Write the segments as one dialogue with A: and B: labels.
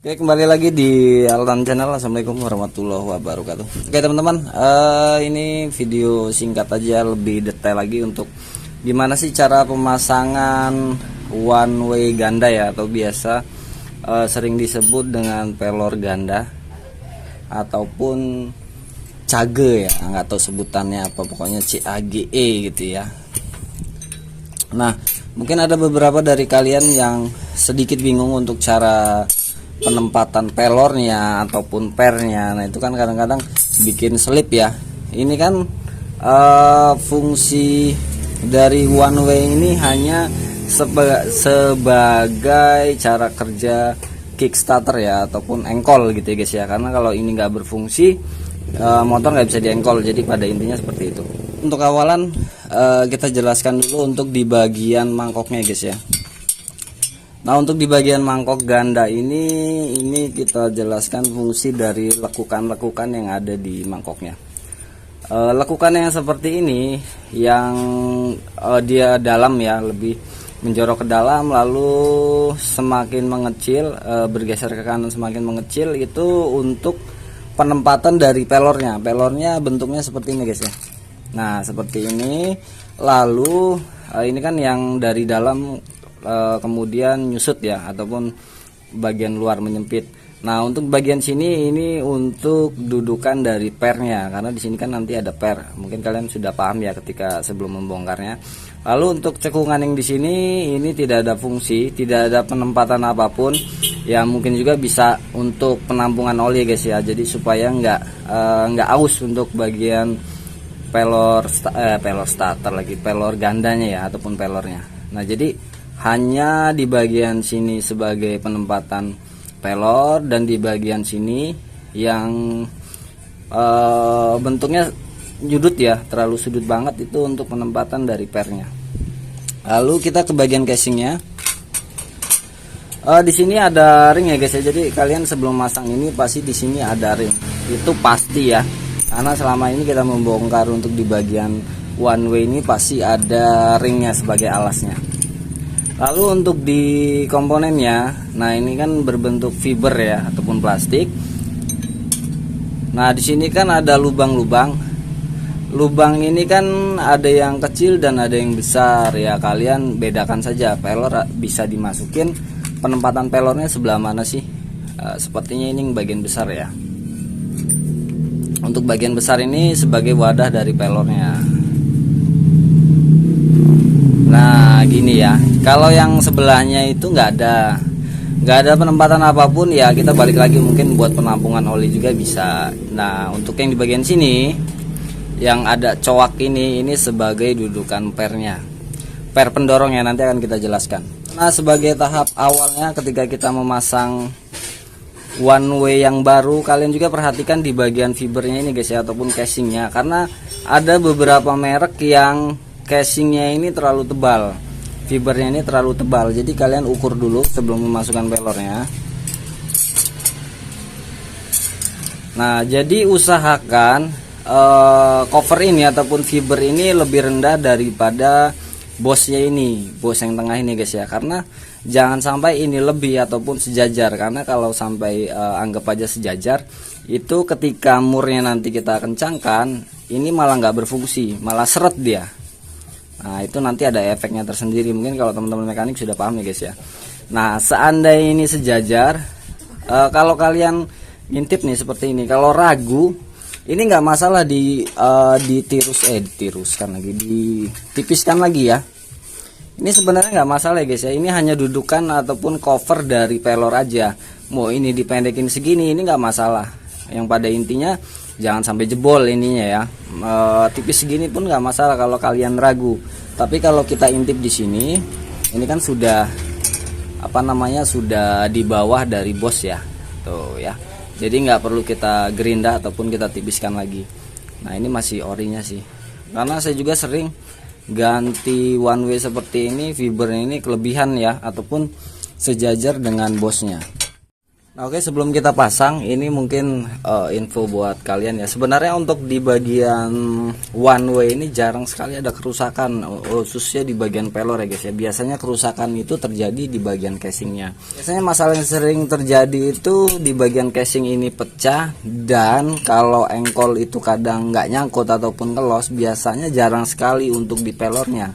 A: Oke, kembali lagi di Altan Channel. Assalamualaikum warahmatullahi wabarakatuh. Oke teman-teman, ini video singkat aja, lebih detail lagi untuk gimana sih cara pemasangan one way ganda ya, atau biasa sering disebut dengan pelor ganda ataupun cage ya, nggak tahu sebutannya apa, pokoknya CAGE gitu ya. Nah, mungkin ada beberapa dari kalian yang sedikit bingung untuk cara penempatan pelornya ataupun pernya. Nah, itu kan kadang-kadang bikin selip ya. Ini kan fungsi dari one way ini hanya sebagai cara kerja kickstarter ya, ataupun engkol gitu ya guys ya. Karena kalau ini nggak berfungsi, motor nggak bisa diengkol. Jadi pada intinya seperti itu. Untuk awalan kita jelaskan dulu untuk di bagian mangkoknya guys ya. Nah, untuk di bagian mangkok ganda ini kita jelaskan fungsi dari lekukan-lekukan yang ada di mangkoknya. Lekukan yang seperti ini yang dia dalam ya, lebih menjorok ke dalam lalu semakin mengecil, bergeser ke kanan semakin mengecil, itu untuk penempatan dari pelornya. Pelornya bentuknya seperti ini guys ya. Nah, seperti ini. Lalu ini kan yang dari dalam kemudian nyusut ya, ataupun bagian luar menyempit. Nah, untuk bagian sini ini untuk dudukan dari pernya, karena di sini kan nanti ada per. Mungkin kalian sudah paham ya ketika sebelum membongkarnya. Lalu untuk cekungan yang di sini ini tidak ada fungsi, tidak ada penempatan apapun. Ya mungkin juga bisa untuk penampungan oli guys ya. Jadi supaya nggak aus untuk bagian pelor starter lagi, pelor gandanya ya, ataupun pelornya. Nah, jadi hanya di bagian sini sebagai penempatan pelor, dan di bagian sini yang bentuknya judut ya, terlalu sudut banget, itu untuk penempatan dari pernya. Lalu kita ke bagian casingnya. Di sini ada ring ya guys ya. Jadi kalian sebelum masang ini pasti di sini ada ring, itu pasti ya, karena selama ini kita membongkar untuk di bagian one way ini pasti ada ringnya sebagai alasnya. Lalu untuk di komponennya, nah ini kan berbentuk fiber ya, ataupun plastik. Nah, di sini kan ada lubang-lubang. Lubang ini kan ada yang kecil dan ada yang besar ya. Kalian bedakan saja, pelor bisa dimasukin, penempatan pelornya sebelah mana sih? Sepertinya ini yang bagian besar ya. Untuk bagian besar ini sebagai wadah dari pelornya. Nah, gini ya. Kalau yang sebelahnya itu nggak ada penempatan apapun ya, kita balik lagi mungkin buat penampungan oli juga bisa. Nah, untuk yang di bagian sini yang ada coak ini sebagai dudukan pernya, per pendorongnya, nanti akan kita jelaskan. Nah, sebagai tahap awalnya ketika kita memasang one way yang baru, kalian juga perhatikan di bagian fibernya ini guys ya, ataupun casingnya, karena ada beberapa merek yang casingnya ini terlalu tebal, fibernya ini terlalu tebal. Jadi kalian ukur dulu sebelum memasukkan pelornya. Nah, jadi usahakan cover ini ataupun fiber ini lebih rendah daripada bosnya ini, bos yang tengah ini guys ya, karena jangan sampai ini lebih ataupun sejajar. Karena kalau sampai anggap aja sejajar, itu ketika murnya nanti kita kencangkan, ini malah nggak berfungsi, malah seret dia. Nah, itu nanti ada efeknya tersendiri. Mungkin kalau teman-teman mekanik sudah paham ya guys ya. Nah, seandainya ini sejajar, kalau kalian ngintip nih seperti ini, kalau ragu, ini nggak masalah ditipiskan lagi ya. Ini sebenarnya nggak masalah ya guys ya. Ini hanya dudukan ataupun cover dari pelor aja. Mau ini dipendekin segini, ini nggak masalah. Yang pada intinya jangan sampai jebol ininya ya. Tipis segini pun nggak masalah kalau kalian ragu. Tapi kalau kita intip di sini, ini kan sudah sudah di bawah dari bos ya, tuh ya. Jadi nggak perlu kita gerinda ataupun kita tipiskan lagi. Nah, ini masih orinya sih, karena saya juga sering ganti one way seperti ini, fibernya ini kelebihan ya, ataupun sejajar dengan bosnya. Nah, oke, sebelum kita pasang, ini mungkin info buat kalian ya. Sebenarnya untuk di bagian one way ini jarang sekali ada kerusakan, khususnya di bagian pelor ya guys ya. Biasanya kerusakan itu terjadi di bagian casingnya. Biasanya masalah yang sering terjadi itu di bagian casing ini pecah, dan kalau engkol itu kadang nggak nyangkut ataupun kelos, biasanya jarang sekali untuk di pelornya.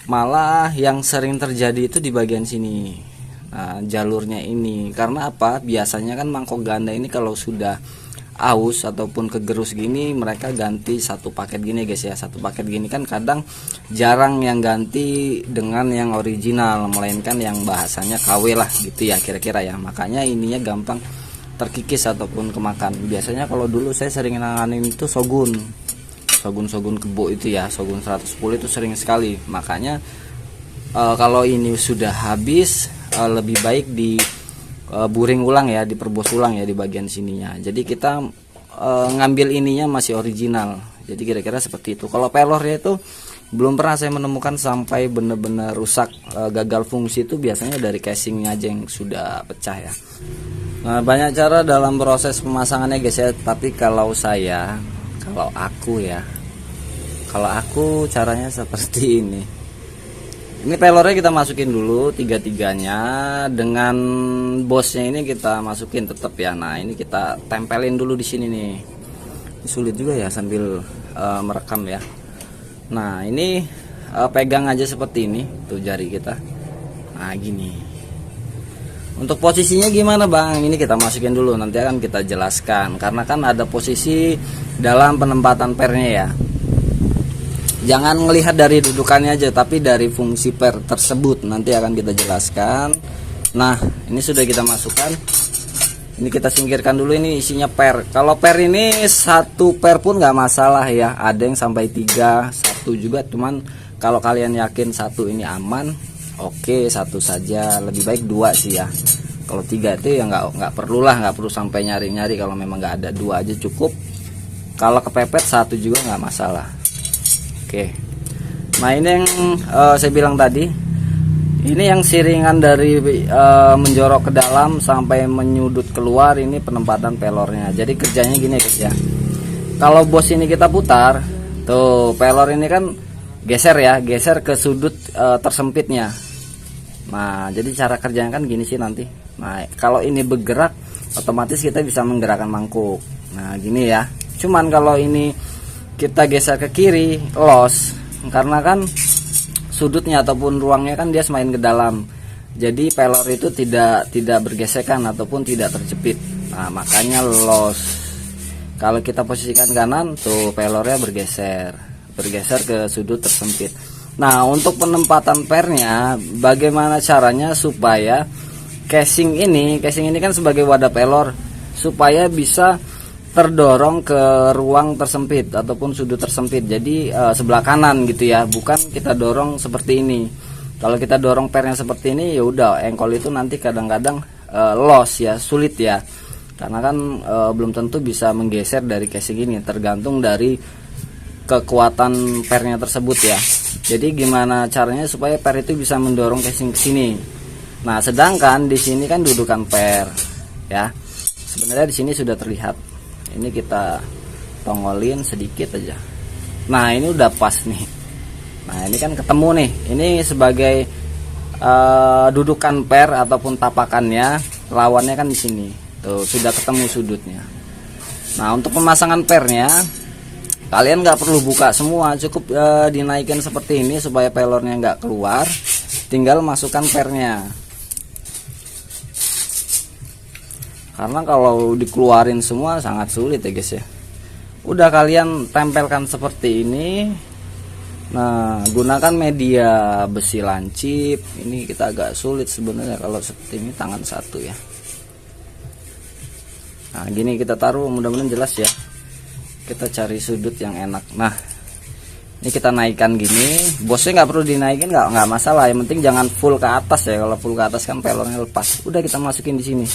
A: Malah yang sering terjadi itu di bagian sini. Nah, jalurnya ini karena apa? Biasanya kan mangkok ganda ini kalau sudah aus ataupun kegerus gini, mereka ganti satu paket gini guys ya. Satu paket gini kan kadang jarang yang ganti dengan yang original, melainkan yang bahasanya KW lah gitu ya kira-kira ya. Makanya ininya gampang terkikis ataupun kemakan. Biasanya kalau dulu saya sering nanganin itu Shogun kebo itu ya, Shogun 110 itu sering sekali. Makanya kalau ini sudah habis, lebih baik di buring ulang ya, diperbos ulang ya di bagian sininya. Jadi kita ngambil ininya masih original. Jadi kira-kira seperti itu. Kalau pelornya itu belum pernah saya menemukan sampai benar-benar rusak, gagal fungsi, itu biasanya dari casingnya aja yang sudah pecah ya. Nah, banyak cara dalam proses pemasangannya guys ya. Tapi kalau aku caranya seperti ini. Ini pelornya kita masukin dulu tiga-tiganya, dengan bosnya ini kita masukin tetap ya. Nah, ini kita tempelin dulu di sini nih. Ini sulit juga ya sambil merekam ya. Nah, ini pegang aja seperti ini tuh jari kita. Nah, gini. Untuk posisinya gimana Bang? Ini kita masukin dulu, nanti akan kita jelaskan. Karena kan ada posisi dalam penempatan pernya ya. Jangan melihat dari dudukannya aja, tapi dari fungsi per tersebut nanti akan kita jelaskan. Nah, ini sudah kita masukkan. Ini kita singkirkan dulu, ini isinya per. Kalau per ini satu per pun nggak masalah ya. Ada yang sampai 3, satu juga. Cuman kalau kalian yakin satu ini aman, oke, satu saja. Lebih baik 2 sih ya. Kalau 3 itu ya nggak perlu sampai nyari-nyari. Kalau memang nggak ada, 2 aja cukup. Kalau kepepet 1 juga nggak masalah. Oke, nah ini yang saya bilang tadi, ini yang siringan dari menjorok ke dalam sampai menyudut keluar, ini penempatan pelornya. Jadi kerjanya gini guys ya, kalau bos ini kita putar, tuh pelor ini kan geser ke sudut tersempitnya. Nah, jadi cara kerjanya kan gini sih nanti. Nah, kalau ini bergerak, otomatis kita bisa menggerakkan mangkuk. Nah, gini ya. Cuman kalau ini kita geser ke kiri, los, karena kan sudutnya ataupun ruangnya kan dia semakin ke dalam, jadi pelor itu tidak bergesekan ataupun tidak terjepit. Nah, makanya los. Kalau kita posisikan kanan, tuh pelornya bergeser ke sudut tersempit. Nah, untuk penempatan pernya, bagaimana caranya supaya casing ini kan sebagai wadah pelor, supaya bisa terdorong ke ruang tersempit ataupun sudut tersempit. Jadi sebelah kanan gitu ya, bukan kita dorong seperti ini. Kalau kita dorong pernya seperti ini, ya udah engkol itu nanti kadang-kadang loss ya, sulit ya. Karena kan belum tentu bisa menggeser dari casing ini, tergantung dari kekuatan pernya tersebut ya. Jadi gimana caranya supaya per itu bisa mendorong casing ke sini. Nah, sedangkan di sini kan dudukan per ya. Sebenarnya di sini sudah terlihat. Ini kita tongolin sedikit aja. Nah, ini udah pas nih. Nah, ini kan ketemu nih. Ini sebagai dudukan per ataupun tapakannya, lawannya kan di sini. Tuh, sudah ketemu sudutnya. Nah, untuk pemasangan pernya, kalian nggak perlu buka semua, cukup dinaikin seperti ini supaya pelornya nggak keluar. Tinggal masukkan pernya. Karena kalau dikeluarin semua sangat sulit ya guys ya. Udah kalian tempelkan seperti ini. Nah, gunakan media besi lancip. Ini kita agak sulit sebenarnya kalau seperti ini, tangan satu ya. Nah, gini kita taruh, mudah-mudahan jelas ya. Kita cari sudut yang enak. Nah, ini kita naikkan gini. Bosnya nggak perlu dinaikin, nggak masalah. Yang penting jangan full ke atas ya. Kalau full ke atas kan pelornya lepas. Udah kita masukin di sini.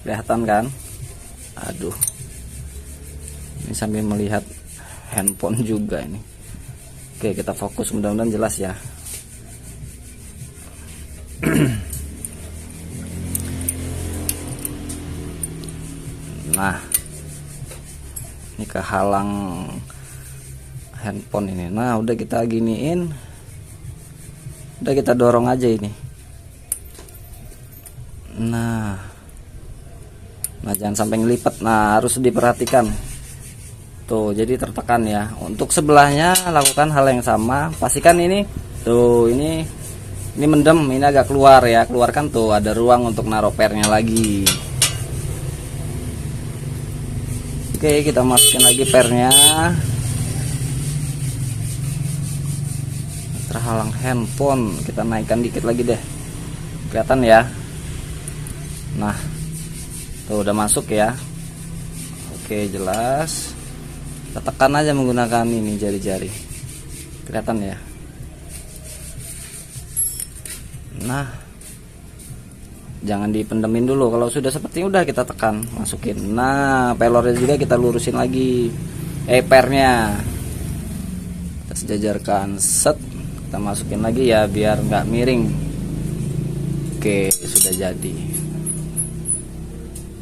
A: Kelihatan kan? Aduh, ini sambil melihat handphone juga ini. Oke, kita fokus, mudah-mudahan jelas ya. Nah, ini kehalang handphone ini. Nah, udah kita giniin, udah kita dorong aja ini. Nah jangan sampai ngelipet. Nah, harus diperhatikan tuh, jadi tertekan ya. Untuk sebelahnya lakukan hal yang sama, pastikan ini tuh, ini mendem, ini agak keluar ya, keluarkan tuh, ada ruang untuk naruh pernya lagi. Oke, kita masukin lagi pernya. Terhalang handphone, kita naikkan dikit lagi deh, kelihatan ya. Nah, tuh udah masuk ya. Oke, jelas. Kita tekan aja menggunakan ini jari-jari, kelihatan ya. Nah, jangan dipendemin dulu. Kalau sudah seperti ini, udah kita tekan, masukin. Nah, pelornya juga kita lurusin lagi, pernya kita sejajarkan, set, kita masukin lagi ya biar nggak miring. Oke, sudah jadi.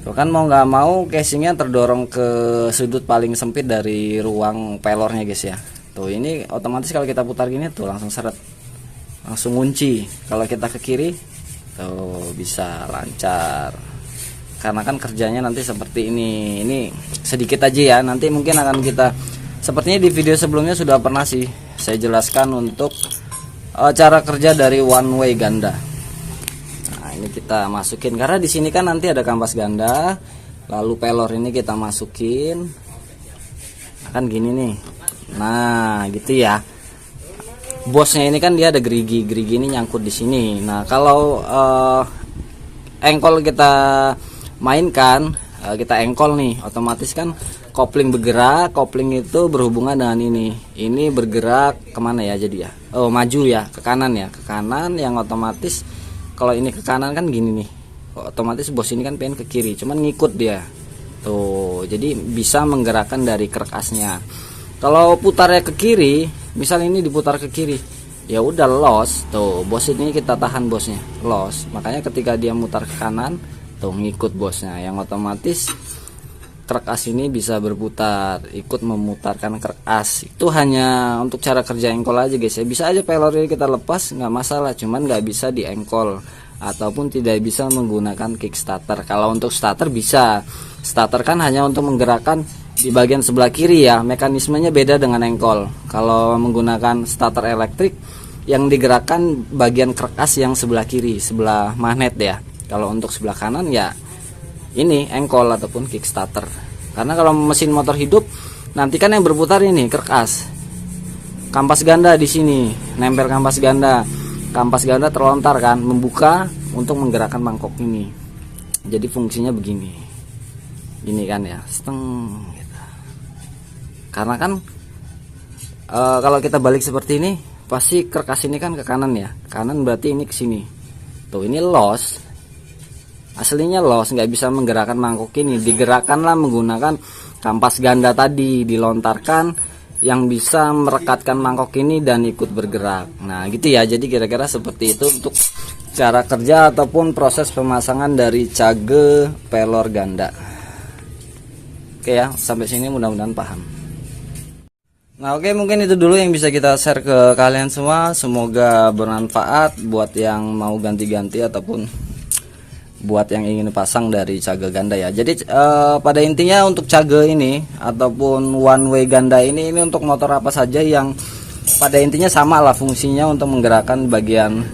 A: Tuh kan, mau nggak mau casingnya terdorong ke sudut paling sempit dari ruang pelornya guys ya. Tuh, ini otomatis kalau kita putar gini tuh langsung seret, langsung kunci. Kalau kita ke kiri tuh bisa lancar, karena kan kerjanya nanti seperti ini. Ini sedikit aja ya, nanti mungkin akan kita, sepertinya di video sebelumnya sudah pernah sih saya jelaskan untuk cara kerja dari one way ganda. Nah, ini kita masukin karena di sini kan nanti ada kampas ganda, lalu pelor ini kita masukin. Nah, kan gini nih. Nah, gitu ya. Bosnya ini kan dia ada gerigi ini nyangkut di sini. Nah, kalau engkol kita mainkan, kita engkol nih, otomatis kan kopling bergerak. Kopling itu berhubungan dengan ini bergerak kemana ya, jadi ya, oh maju ya, ke kanan ya, ke kanan, yang otomatis kalau ini ke kanan kan gini nih, otomatis bos ini kan pengen ke kiri, cuman ngikut dia tuh, jadi bisa menggerakkan dari krek asnya. Kalau putarnya ke kiri, misal ini diputar ke kiri, ya udah los tuh, bos ini kita tahan, bosnya los, makanya ketika dia mutar ke kanan tuh ngikut bosnya, yang otomatis krek as ini bisa berputar, ikut memutarkan krek as. Itu hanya untuk cara kerja engkol aja guys ya. Bisa aja pelor ini kita lepas, nggak masalah, cuman nggak bisa di engkol ataupun tidak bisa menggunakan kickstarter. Kalau untuk starter bisa, starter kan hanya untuk menggerakkan di bagian sebelah kiri ya, mekanismenya beda dengan engkol. Kalau menggunakan starter elektrik, yang digerakkan bagian krek as yang sebelah kiri, sebelah magnet ya. Kalau untuk sebelah kanan ya ini engkol ataupun kickstarter. Karena kalau mesin motor hidup nanti kan yang berputar ini krek as, kampas ganda di sini, nempel kampas ganda terlontar kan, membuka untuk menggerakkan mangkok ini. Jadi fungsinya begini, gini kan ya, seteng gitu. Karena kan kalau kita balik seperti ini, pasti krek as ini kan ke kanan ya, kanan berarti ini ke sini. Tuh, ini los. Aslinya los, nggak bisa menggerakkan mangkok ini, digerakkanlah menggunakan kampas ganda tadi, dilontarkan yang bisa merekatkan mangkok ini dan ikut bergerak. Nah gitu ya, jadi kira-kira seperti itu untuk cara kerja ataupun proses pemasangan dari cage pelor ganda. Oke ya, sampai sini mudah-mudahan paham. Nah oke, mungkin itu dulu yang bisa kita share ke kalian semua, semoga bermanfaat buat yang mau ganti-ganti ataupun buat yang ingin pasang dari cage ganda ya. Jadi pada intinya untuk cage ini ataupun one way ganda ini untuk motor apa saja yang pada intinya sama lah fungsinya untuk menggerakkan bagian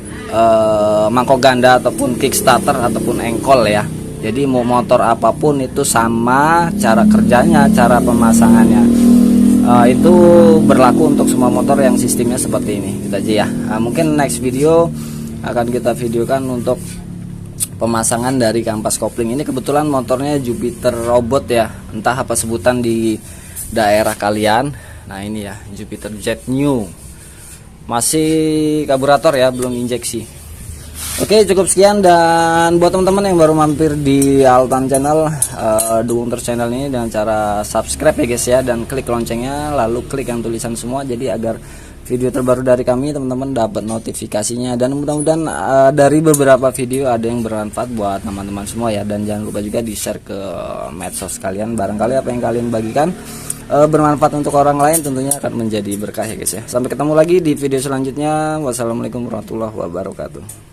A: mangkok ganda ataupun kickstarter ataupun engkol ya. Jadi mau motor apapun itu sama cara kerjanya, cara pemasangannya. Itu berlaku untuk semua motor yang sistemnya seperti ini. Gitu aja ya. Mungkin next video akan kita videokan untuk pemasangan dari kampas kopling ini. Kebetulan motornya Jupiter Robot ya, entah apa sebutan di daerah kalian. Nah ini ya, Jupiter Jet New, masih karburator ya, belum injeksi. Oke, cukup sekian, dan buat teman-teman yang baru mampir di Altan Channel, dukung terus channel ini dengan cara subscribe ya guys ya, dan klik loncengnya, lalu klik yang tulisan semua, jadi agar video terbaru dari kami, teman-teman dapat notifikasinya. Dan mudah-mudahan dari beberapa video ada yang bermanfaat buat teman-teman semua ya. Dan jangan lupa juga di share ke medsos kalian, barangkali apa yang kalian bagikan bermanfaat untuk orang lain, tentunya akan menjadi berkah ya guys ya. Sampai ketemu lagi di video selanjutnya. Wassalamualaikum warahmatullahi wabarakatuh.